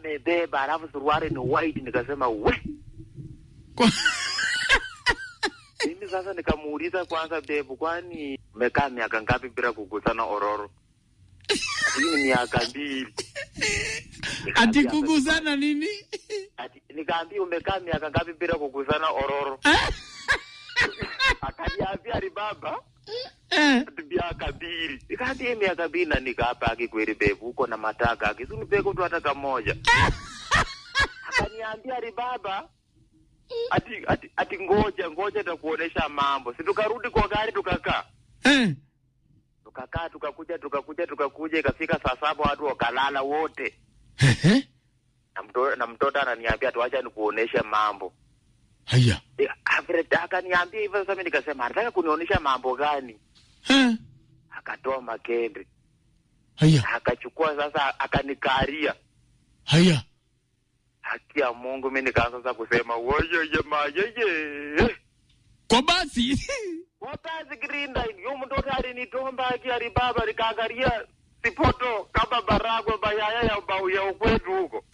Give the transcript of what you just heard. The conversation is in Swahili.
amebeba alafu suruali ni white, nikasema we. Mimi sasa nikamuuliza kwanza, babe, kwani umekaa miaka ngapi bila kugusana ororo? Hii ni miaka 2. Ati kugusana nini? Nikaambia umekaa miaka ngapi bila kugusana ororo? Akaniambia Alibaba miaka 2. Nikaambia miaka 2 na nikapa akikweli babe uko na mataka akisunipeko tu hata kamoja. Akaniambia Alibaba ati ngoja takuonesha mambo. Si tukarudi kwa gari tukakaa. Tukakaa tukakuja ikafika saa 7 watu wakalala wote. Na mtoto ananiambia tuacha nikuoneshe mambo. Haya. Akaniambia hivyo sasa mimi nikasema anataka kunionyesha mambo gani? Akatoa makende. Haya. Akachukua sasa akanikaria. Haya. Haki ya Mungu mimi nikaanza sasa kusema woye jamaa yeye. Kwa basi. Kwa basi grinda hiyo mtoto alinitomba Alibaba nikaangalia sipoto kama baragwa bayaya ya bau ya ukwetu huko.